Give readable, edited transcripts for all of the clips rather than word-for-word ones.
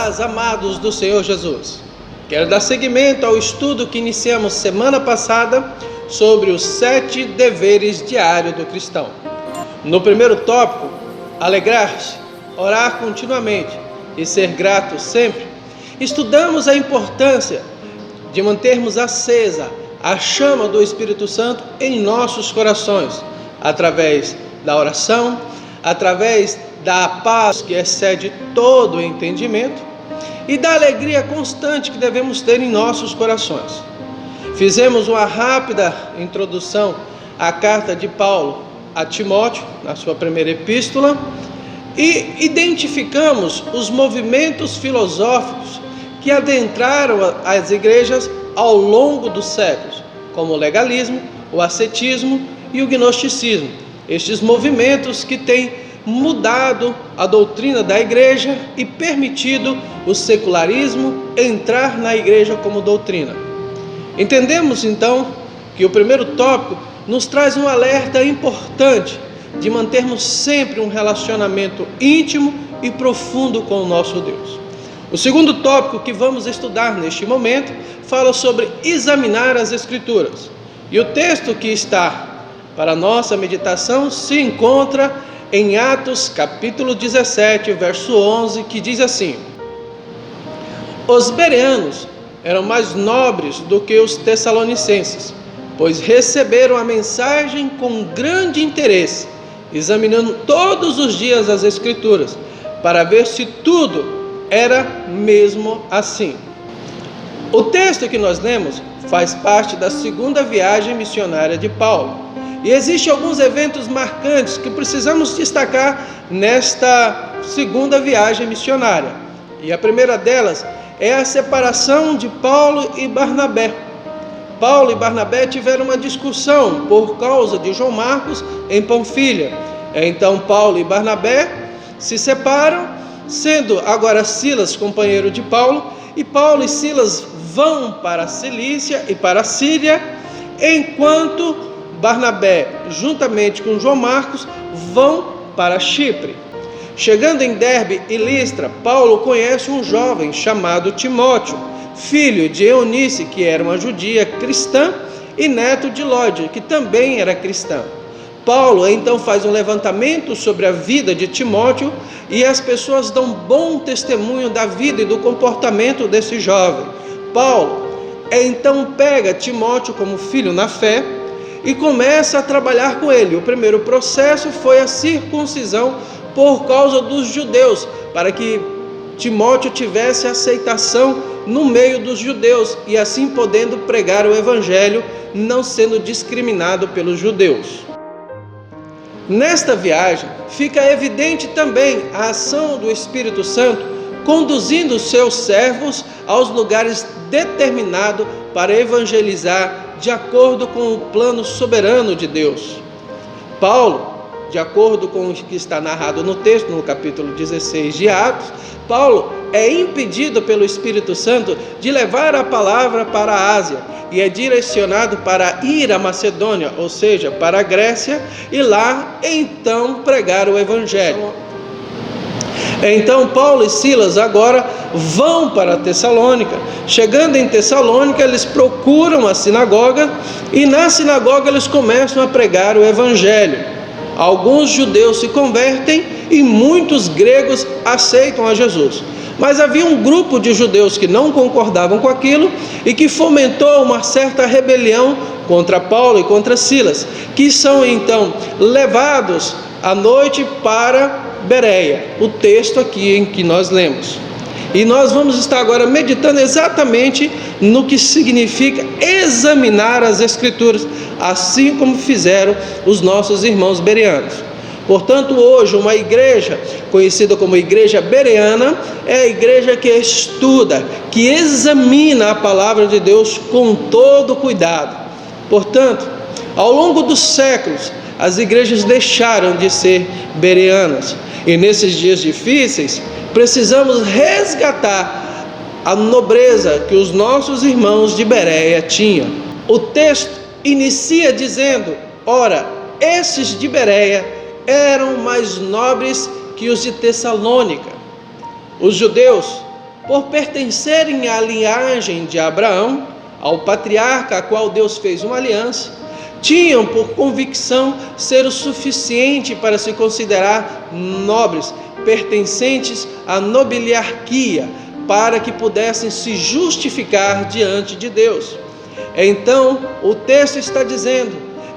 paz, amados do Senhor Jesus. Quero dar seguimento ao estudo que iniciamos semana passada sobre os 7 deveres diários do cristão. No primeiro tópico, alegrar-se, orar continuamente e ser grato sempre, estudamos a importância de mantermos acesa a chama do Espírito Santo em nossos corações, através da oração, através da paz que excede todo o entendimento e da alegria constante que devemos ter em nossos corações. Fizemos uma rápida introdução à carta de Paulo a Timóteo, na sua primeira epístola, e identificamos os movimentos filosóficos que adentraram as igrejas ao longo dos séculos, como o legalismo, o ascetismo e o gnosticismo. Estes movimentos que têm mudado a doutrina da igreja e permitido o secularismo entrar na igreja como doutrina. Entendemos então que o primeiro tópico nos traz um alerta importante de mantermos sempre um relacionamento íntimo e profundo com o nosso Deus. O segundo tópico que vamos estudar neste momento fala sobre examinar as Escrituras. E o texto que está para a nossa meditação se encontra em Atos capítulo 17, verso 11, que diz assim: Os bereanos eram mais nobres do que os tessalonicenses, pois receberam a mensagem com grande interesse, examinando todos os dias as Escrituras, para ver se tudo era mesmo assim. O texto que nós lemos faz parte da segunda viagem missionária de Paulo. E existem alguns eventos marcantes que precisamos destacar nesta segunda viagem missionária. E a primeira delas é a separação de Paulo e Barnabé. Paulo e Barnabé tiveram uma discussão por causa de João Marcos em Panfilha. Então Paulo e Barnabé se separam, sendo agora Silas companheiro de Paulo, e Paulo e Silas vão para a Cilícia e para a Síria, enquanto Barnabé, juntamente com João Marcos, vão para Chipre. Chegando em Derbe e Listra, Paulo conhece um jovem chamado Timóteo, filho de Eunice, que era uma judia cristã, e neto de Lódia, que também era cristã. Paulo então faz um levantamento sobre a vida de Timóteo e as pessoas dão bom testemunho da vida e do comportamento desse jovem. Paulo então pega Timóteo como filho na fé e começa a trabalhar com ele. O primeiro processo foi a circuncisão por causa dos judeus, para que Timóteo tivesse aceitação no meio dos judeus e assim podendo pregar o evangelho, não sendo discriminado pelos judeus. Nesta viagem fica evidente também a ação do Espírito Santo conduzindo os seus servos aos lugares determinados para evangelizar de acordo com o plano soberano de Deus. Paulo, de acordo com o que está narrado no texto, no capítulo 16 de Atos, Paulo é impedido pelo Espírito Santo de levar a palavra para a Ásia e é direcionado para ir à Macedônia, ou seja, para a Grécia, e lá então pregar o evangelho. Então Paulo e Silas agora vão para Tessalônica. Chegando em Tessalônica, eles procuram a sinagoga e na sinagoga eles começam a pregar o evangelho. Alguns judeus se convertem e muitos gregos aceitam a Jesus. Mas havia um grupo de judeus que não concordavam com aquilo e que fomentou uma certa rebelião contra Paulo e contra Silas, que são então levados à noite para Bereia, o texto aqui em que nós lemos. E nós vamos estar agora meditando exatamente no que significa examinar as Escrituras, assim como fizeram os nossos irmãos bereanos. Portanto, hoje uma igreja conhecida como igreja bereana é a igreja que estuda, que examina a palavra de Deus com todo cuidado. Portanto, ao longo dos séculos, as igrejas deixaram de ser bereanas. E nesses dias difíceis, precisamos resgatar a nobreza que os nossos irmãos de Bereia tinham. O texto inicia dizendo: ora, esses de Bereia eram mais nobres que os de Tessalônica. Os judeus por pertencerem à linhagem de Abraão, ao patriarca a qual Deus fez uma aliança, tinham por convicção ser o suficiente para se considerar nobres, pertencentes à nobiliarquia, para que pudessem se justificar diante de Deus. Então, o texto está dizendo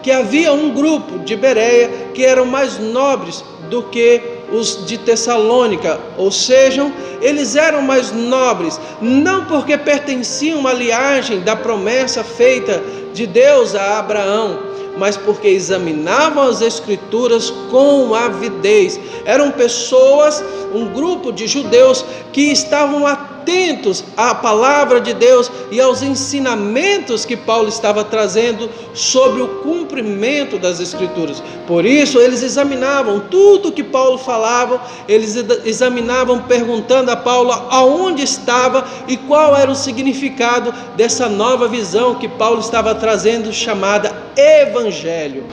que havia um grupo de Bereia que eram mais nobres do que os de Tessalônica, ou seja, eles eram mais nobres, não porque pertenciam à linhagem da promessa feita de Deus a Abraão, mas porque examinavam as Escrituras com avidez. Eram pessoas, um grupo de judeus que estavam atentos à palavra de Deus e aos ensinamentos que Paulo estava trazendo sobre o cumprimento das Escrituras. Por isso, eles examinavam tudo que Paulo falava, eles examinavam perguntando a Paulo aonde estava e qual era o significado dessa nova visão que Paulo estava trazendo, chamada Evangelho.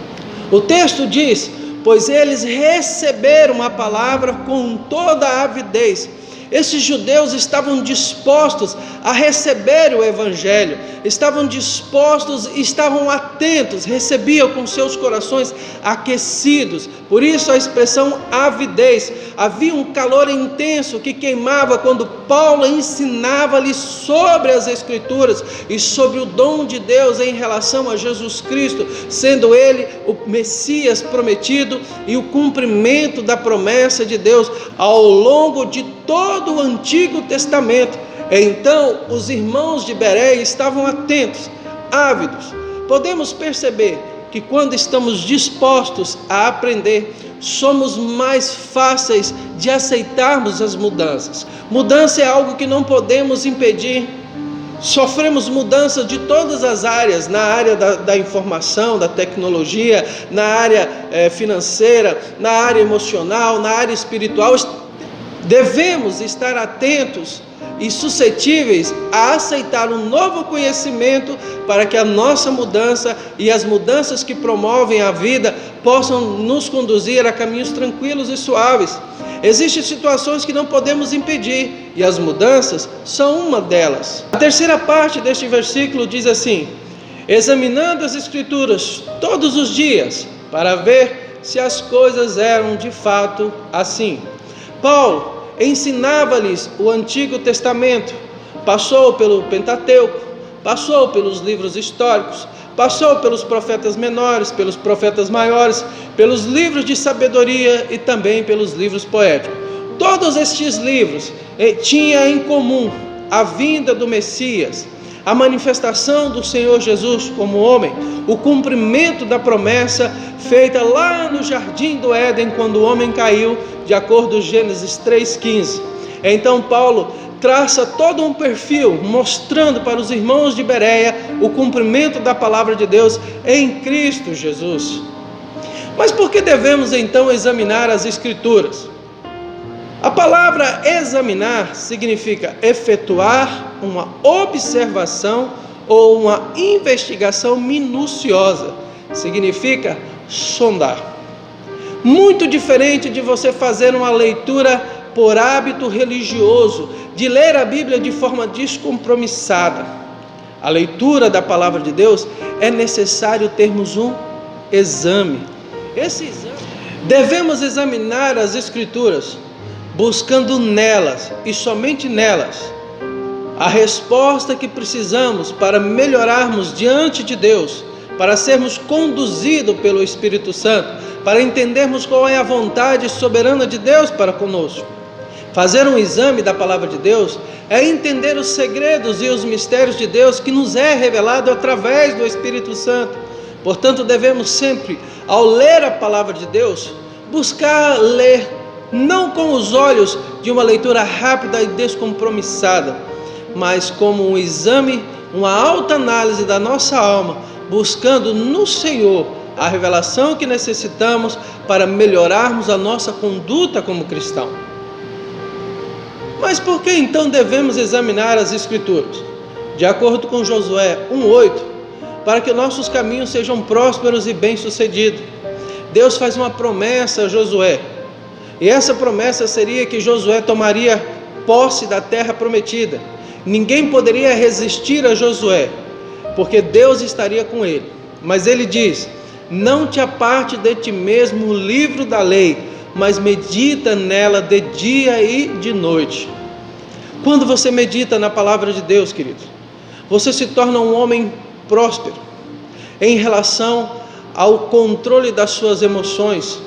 O texto diz: pois eles receberam a palavra com toda a avidez. Esses judeus estavam dispostos a receber o Evangelho, estavam dispostos, estavam atentos, recebiam com seus corações aquecidos. Por isso a expressão avidez. Havia um calor intenso que queimava quando Paulo ensinava-lhes sobre as Escrituras e sobre o dom de Deus em relação a Jesus Cristo, sendo ele o Messias prometido e o cumprimento da promessa de Deus ao longo de todo o Antigo Testamento. Então os irmãos de Bereia estavam atentos, ávidos. Podemos perceber que quando estamos dispostos a aprender, somos mais fáceis de aceitarmos as mudanças. Mudança é algo que não podemos impedir. Sofremos mudanças de todas as áreas, na área da informação, da tecnologia, na área financeira, na área emocional, na área espiritual. Devemos estar atentos e suscetíveis a aceitar um novo conhecimento para que a nossa mudança e as mudanças que promovem a vida possam nos conduzir a caminhos tranquilos e suaves. Existem situações que não podemos impedir e as mudanças são uma delas. A terceira parte deste versículo diz assim: examinando as Escrituras todos os dias para ver se as coisas eram de fato assim. Paulo ensinava-lhes o Antigo Testamento, passou pelo Pentateuco, passou pelos livros históricos, passou pelos profetas menores, pelos profetas maiores, pelos livros de sabedoria e também pelos livros poéticos. Todos estes livros tinham em comum a vinda do Messias, a manifestação do Senhor Jesus como homem, o cumprimento da promessa feita lá no Jardim do Éden, quando o homem caiu, de acordo com Gênesis 3,15. Então Paulo traça todo um perfil, mostrando para os irmãos de Bereia o cumprimento da palavra de Deus em Cristo Jesus. Mas por que devemos então examinar as Escrituras? A palavra examinar significa efetuar uma observação ou uma investigação minuciosa. Significa sondar. Muito diferente de você fazer uma leitura por hábito religioso, de ler a Bíblia de forma descompromissada. A leitura da palavra de Deus é necessário termos um exame. Esse exame, devemos examinar as Escrituras, buscando nelas e somente nelas a resposta que precisamos para melhorarmos diante de Deus, para sermos conduzidos pelo Espírito Santo, para entendermos qual é a vontade soberana de Deus para conosco. Fazer um exame da palavra de Deus é entender os segredos e os mistérios de Deus que nos é revelado através do Espírito Santo. Portanto, devemos sempre, ao ler a palavra de Deus, buscar ler não com os olhos de uma leitura rápida e descompromissada, mas como um exame, uma autoanálise da nossa alma, buscando no Senhor a revelação que necessitamos para melhorarmos a nossa conduta como cristão. Mas por que então devemos examinar as Escrituras? De acordo com Josué 1,8, para que nossos caminhos sejam prósperos e bem-sucedidos. Deus faz uma promessa a Josué, e essa promessa seria que Josué tomaria posse da terra prometida. Ninguém poderia resistir a Josué, porque Deus estaria com ele. Mas ele diz: não te aparte de ti mesmo o livro da lei, mas medita nela de dia e de noite. Quando você medita na palavra de Deus, querido, você se torna um homem próspero em relação ao controle das suas emoções.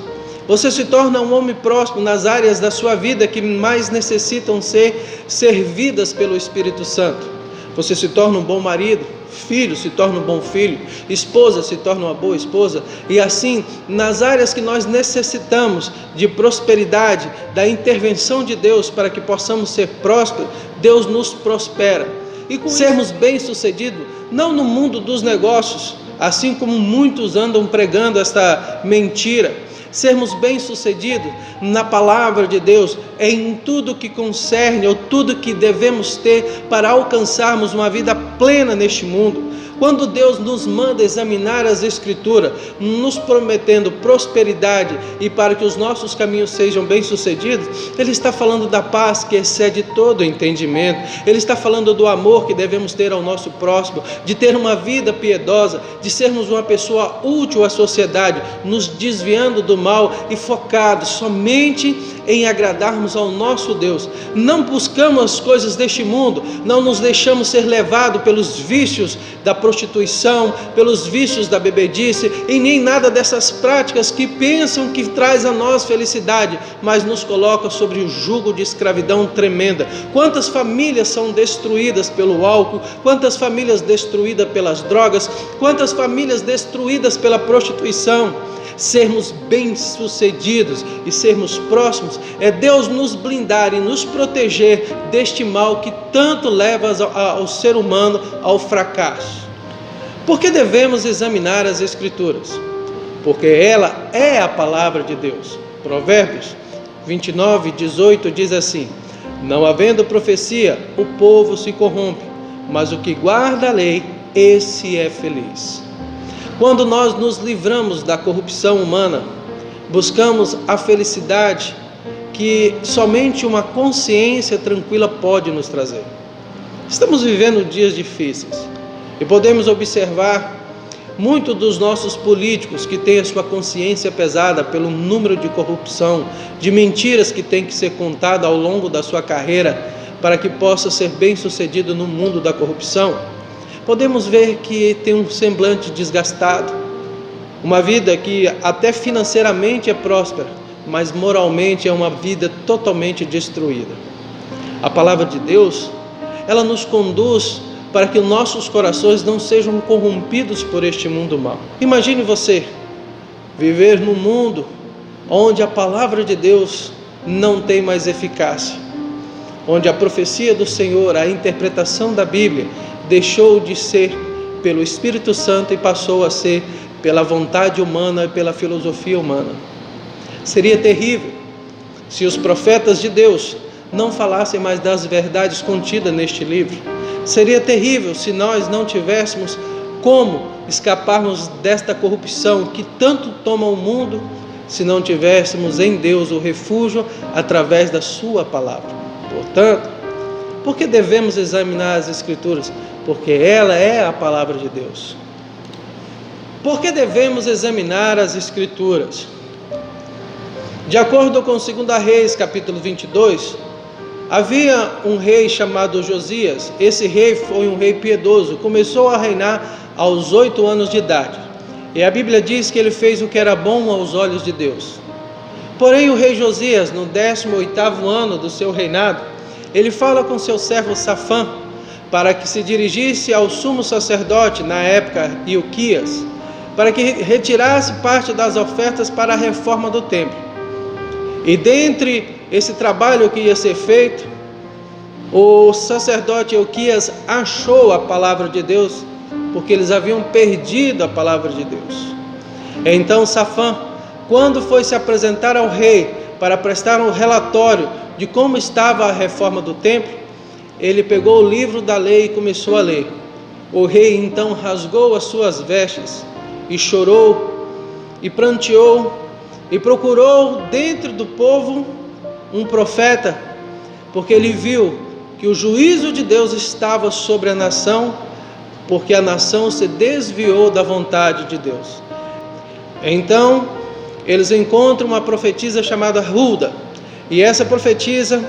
Você se torna um homem próspero nas áreas da sua vida que mais necessitam ser servidas pelo Espírito Santo. Você se torna um bom marido, filho se torna um bom filho, esposa se torna uma boa esposa, e assim, nas áreas que nós necessitamos de prosperidade, da intervenção de Deus para que possamos ser prósperos, Deus nos prospera. E com sermos bem-sucedidos, não no mundo dos negócios, assim como muitos andam pregando esta mentira. Sermos bem-sucedidos na palavra de Deus, em tudo que concerne, ou tudo que devemos ter para alcançarmos uma vida plena neste mundo. Quando Deus nos manda examinar as Escrituras, nos prometendo prosperidade e para que os nossos caminhos sejam bem-sucedidos, Ele está falando da paz que excede todo entendimento. Ele está falando do amor que devemos ter ao nosso próximo, de ter uma vida piedosa, de sermos uma pessoa útil à sociedade, nos desviando do mal e focados somente em agradarmos ao nosso Deus. Não buscamos as coisas deste mundo, não nos deixamos ser levados pelos vícios da prostituição, pelos vícios da bebedice e nem nada dessas práticas que pensam que traz a nós felicidade, mas nos coloca sobre o jugo de escravidão tremenda. Quantas famílias são destruídas pelo álcool, quantas famílias destruídas pelas drogas, quantas famílias destruídas pela prostituição. Sermos bem-sucedidos e sermos próximos é Deus nos blindar e nos proteger deste mal que tanto leva ao ser humano ao fracasso. Por que devemos examinar as Escrituras? Porque ela é a palavra de Deus. Provérbios 29:18 diz assim: não havendo profecia, o povo se corrompe, mas o que guarda a lei, esse é feliz. Quando nós nos livramos da corrupção humana, buscamos a felicidade que somente uma consciência tranquila pode nos trazer. Estamos vivendo dias difíceis e podemos observar muitos dos nossos políticos que têm a sua consciência pesada pelo número de corrupção, de mentiras que tem que ser contada ao longo da sua carreira para que possa ser bem-sucedido no mundo da corrupção. Podemos ver que tem um semblante desgastado, uma vida que até financeiramente é próspera, mas moralmente é uma vida totalmente destruída. A palavra de Deus, ela nos conduz para que nossos corações não sejam corrompidos por este mundo mau. Imagine você viver num mundo onde a palavra de Deus não tem mais eficácia, onde a profecia do Senhor, a interpretação da Bíblia, deixou de ser pelo Espírito Santo e passou a ser pela vontade humana e pela filosofia humana. Seria terrível se os profetas de Deus não falassem mais das verdades contidas neste livro. Seria terrível se nós não tivéssemos como escaparmos desta corrupção que tanto toma o mundo, se não tivéssemos em Deus o refúgio através da sua palavra. Portanto, por que devemos examinar as Escrituras? Porque ela é a palavra de Deus. Por que devemos examinar as Escrituras? De acordo com 2 Reis, capítulo 22, havia um rei chamado Josias. Esse rei foi um rei piedoso, começou a reinar aos 8 anos de idade. E a Bíblia diz que ele fez o que era bom aos olhos de Deus. Porém, o rei Josias, no 18º ano do seu reinado, ele fala com seu servo Safã, para que se dirigisse ao sumo sacerdote, na época Ilquias, para que retirasse parte das ofertas para a reforma do templo. E dentre esse trabalho que ia ser feito, o sacerdote Ilquias achou a palavra de Deus, porque eles haviam perdido a palavra de Deus. Então Safã, quando foi se apresentar ao rei para prestar um relatório de como estava a reforma do templo, ele pegou o livro da lei e começou a ler. O rei então rasgou as suas vestes e chorou e pranteou e procurou dentro do povo um profeta porque ele viu que o juízo de Deus estava sobre a nação, porque a nação se desviou da vontade de Deus. Então, eles encontram uma profetisa chamada Hulda, e essa profetisa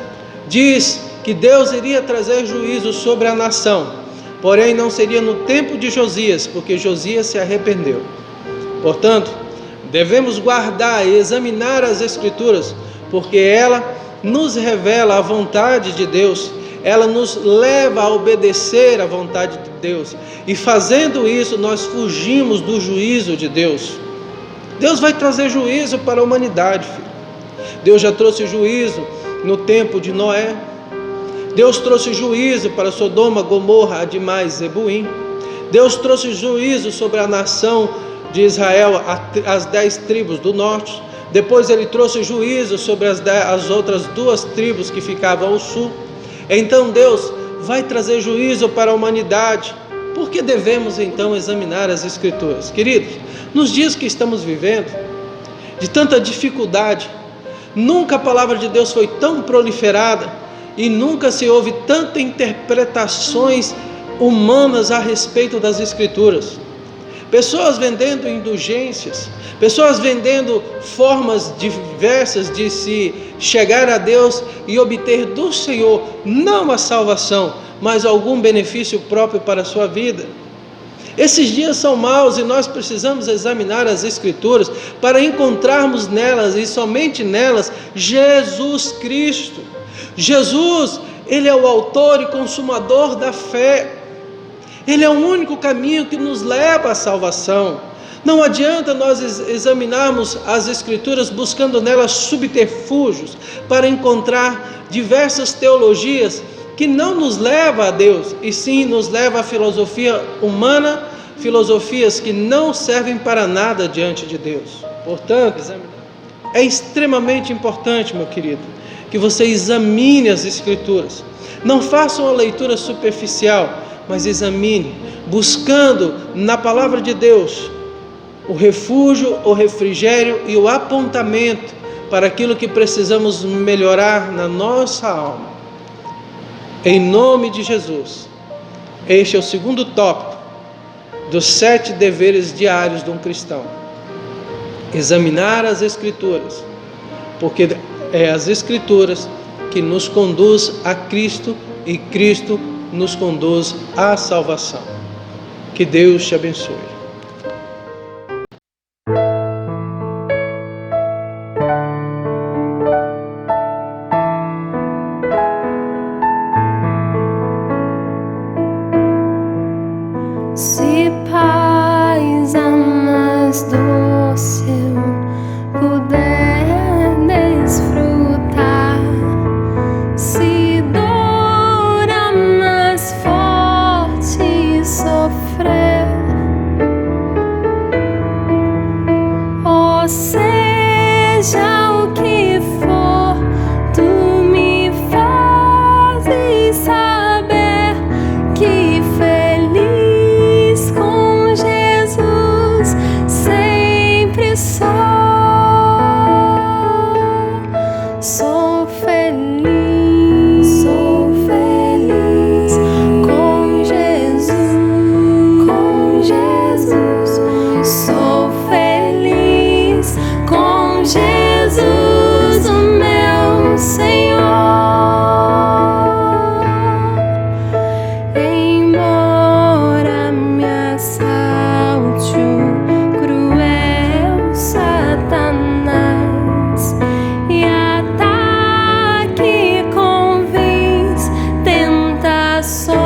diz que Deus iria trazer juízo sobre a nação, porém não seria no tempo de Josias, porque Josias se arrependeu. Portanto, devemos guardar e examinar as Escrituras, porque ela nos revela a vontade de Deus, ela nos leva a obedecer à vontade de Deus, e fazendo isso nós fugimos do juízo de Deus. Deus vai trazer juízo para a humanidade, filho. Deus já trouxe juízo no tempo de Noé. Deus trouxe juízo para Sodoma, Gomorra, Adimá e Zeboim. Deus trouxe juízo sobre a nação de Israel, as 10 tribos do norte. Depois ele trouxe juízo sobre as outras 2 tribos que ficavam ao sul. Então Deus vai trazer juízo para a humanidade. Por que devemos então examinar as Escrituras? Queridos, nos dias que estamos vivendo, de tanta dificuldade, nunca a palavra de Deus foi tão proliferada e nunca se houve tantas interpretações humanas a respeito das Escrituras. Pessoas vendendo indulgências, pessoas vendendo formas diversas de se chegar a Deus e obter do Senhor não a salvação, mas algum benefício próprio para a sua vida. Esses dias são maus e nós precisamos examinar as Escrituras para encontrarmos nelas e somente nelas Jesus Cristo. Jesus, Ele é o autor e consumador da fé. Ele é o único caminho que nos leva à salvação. Não adianta nós examinarmos as Escrituras buscando nelas subterfúgios para encontrar diversas teologias que não nos leva a Deus, e sim nos leva à filosofia humana, filosofias que não servem para nada diante de Deus. Portanto, é extremamente importante, meu querido, que você examine as Escrituras. Não faça uma leitura superficial, mas examine, buscando na palavra de Deus o refúgio, o refrigério e o apontamento para aquilo que precisamos melhorar na nossa alma. Em nome de Jesus, este é o segundo tópico dos 7 deveres diários de um cristão. Examinar as Escrituras, porque é as Escrituras que nos conduz a Cristo e Cristo nos conduz à salvação. Que Deus te abençoe. Se paz amas do céu puder desfrutar, se dor amas forte sofrer, ou seja o que for, tu me fazes saber que feliz com Jesus sempre sou. Sou feliz com Jesus, sou feliz com Jesus, o meu Senhor. Embora me assalte o cruel Satanás e ataque com vis tentações,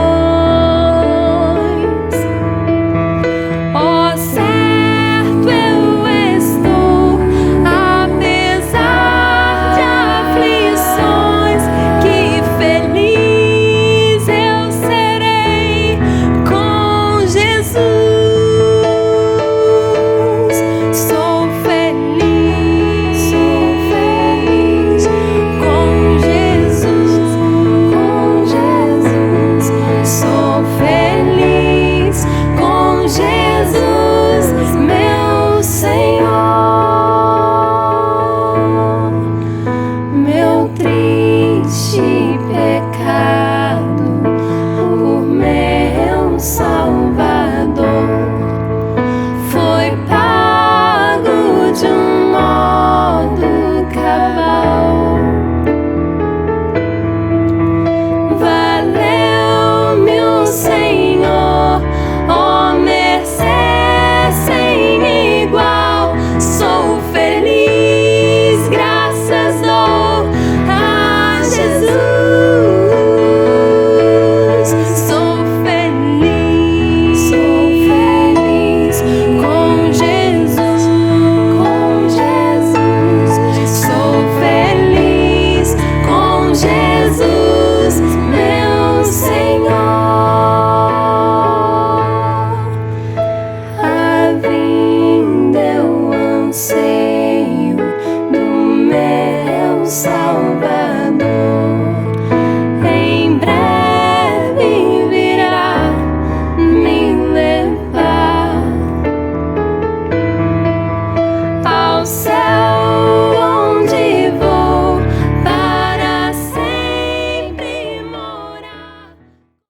ó certo eu estou, apesar de aflições, que feliz eu serei com Jesus. Sou feliz com Jesus, sou feliz com Jesus, meu Senhor. Meu triste Salvador.